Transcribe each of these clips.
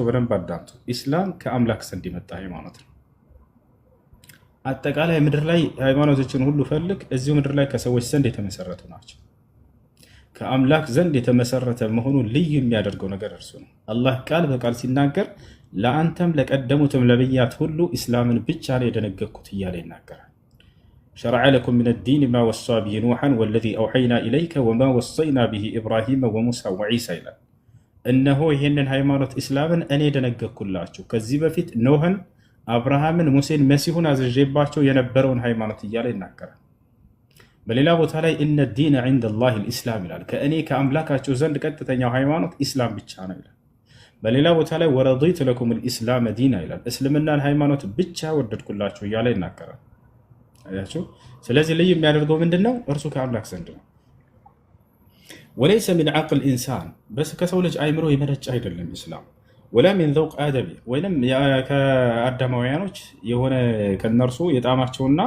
በደንብ አዳምጡ። ኢስላም ከአምላክ ዘንድ የመጣ ሃይማኖት ነው። አጠቃላይ ምድር ላይ ሃይማኖቶችን ሁሉ ፈልግ፣ እዚሁ ምድር ላይ ከሰዎች ዘንድ የተመሰረቱ ናቸው። ከአምላክ ዘንድ የተመሰረተ መሆኑን ልዩ የሚያደርገው ነገር እርሱ ነው። አላህ ቃል በቃል ሲናገር ለአንተም ለቀደሙትም ነቢያት ሁሉ ኢስላምን ብቻ ነው የደነገግኩት እያለ ይናገራል። ሸረዐ ለኩም ሚነ ዲን ማ ወሳ ቢሂ ኑሐን ወለዚ አውሐይና ኢለይከ ወማ ወሰይና ቢሂ ኢብራሂመ ወሙሳ ወዒሳ ይላል። እነሆ ይህንን ሃይማኖት ኢስላምን እኔ ደነገግኩላችሁ ከዚህ በፊት ኖህን፣ አብርሃምን፣ ሙሴን፣ መሲሁን አዝዤባቸው የነበረውን ሃይማኖት እያለ ይናገራል። በሌላ ቦታ ላይ እነ ዲነ ዒንደ ላሂ ልኢስላም ይላል። ከእኔ ከአምላካቸው ዘንድ ቀጥተኛው ሃይማኖት ኢስላም ብቻ ነው ይላል። በሌላ ቦታ ላይ ወረዲቱ ለኩም ልኢስላመ ዲና ይላል። እስልምናን ሃይማኖት ብቻ ወደድኩላችሁ እያለ ይናገራል። አያችሁ። ስለዚህ ልዩ የሚያደርገው ምንድን ነው? እርሱ ከአምላክ ዘንድ ነው። ወለይሰ ሚን ዓቅል ኢንሳን ከሰው ልጅ አይምሮ የመነጨ አይደለም ኢስላም። ወላ ሚን ዘውቅ አደቢ ወይም ከአዳማውያኖች የሆነ ከነርሱ የጣማቸውና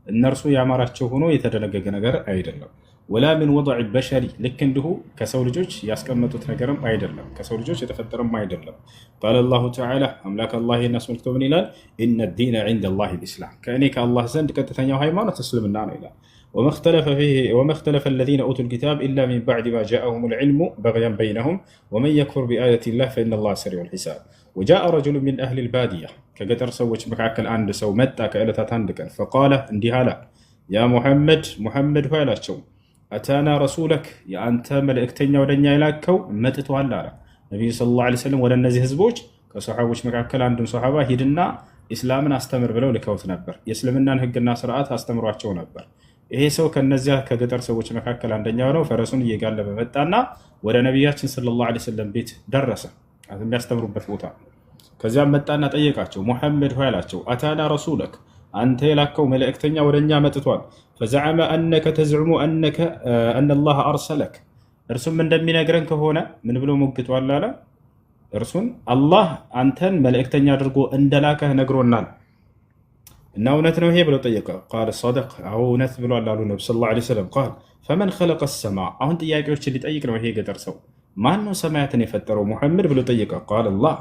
እነርሱ ያማራቸው ሆኖ የተደነገገ ነገር አይደለም። ወላ ሚን ወضዕ በሸሪ ልክ እንዲሁ ከሰው ልጆች ያስቀመጡት ነገርም አይደለም፣ ከሰው ልጆች የተፈጠረም አይደለም። ቃለ ላሁ ተዓላ አምላክ አላህ አስመልክቶ ምን ይላል? ኢነ ዲነ ዒንደ ላሂ ልኢስላም፣ ከእኔ ከአላህ ዘንድ ቀጥተኛው ሃይማኖት እስልምና ነው ይላል። ወማ እኽተለፈ አለዚነ ኡቱ ልኪታብ ኢላ ሚን ባዕድ ማ ጃአሁም ልዕልሙ በግያን በይነሁም ወመን የክፉር ቢአየት ላህ ፈኢነ ላህ ሰሪዑ ልሒሳብ። ወጃአ ረጁሉ ሚን አህሊ ልባድያ ከገጠር ሰዎች መካከል አንድ ሰው መጣ ከዕለታት አንድ ቀን ፈቃለ እንዲህ አለ፣ ያ ሙሐመድ ሙሐመድ ሆይ አላቸው፣ አታና ረሱለክ የአንተ መልእክተኛ ወደኛ የላከው መጥቷል አለ። ነቢዩ ሰለላሁ ዐለይሂ ወሰለም ወደ እነዚህ ህዝቦች ከሰሓቦች መካከል አንዱን ሰሓባ ሂድና ኢስላምን አስተምር ብለው ልከውት ነበር። የእስልምናን ህግና ስርዓት አስተምሯቸው ነበር። ይሄ ሰው ከነዚያ ከገጠር ሰዎች መካከል አንደኛው ነው። ፈረሱን እየጋለበ መጣና ወደ ነቢያችን ሰለላሁ ዐለይሂ ወሰለም ቤት ደረሰ፣ የሚያስተምሩበት ቦታ። ከዚያም መጣና ጠየቃቸው፣ ሙሐመድ ሆይ አላቸው፣ አታና ረሱለክ አንተ የላከው መልእክተኛ ወደኛ መጥቷል። ፈዘዐመ አነከ ተዝዑሙ አነ ላህ አርሰለክ፣ እርሱም እንደሚነግረን ከሆነ ምን ብሎ ሞግቷል አለ። እርሱን አላህ አንተን መልእክተኛ አድርጎ እንደላከህ ነግሮናል እና እውነት ነው ይሄ ብለው ጠየቀ። ቃለ ሰደቅ፣ አዎ እውነት ብሏል አሉ ነቢ ሰለላሁ ዐለይሂ ወሰለም። ቃል ፈመን ኸለቀ ሰማ፣ አሁን ጥያቄዎችን ሊጠይቅ ነው ይሄ ገጠር ሰው። ማን ነው ሰማያትን የፈጠረው ሙሐመድ ብሎ ጠየቀ። ቃል አላህ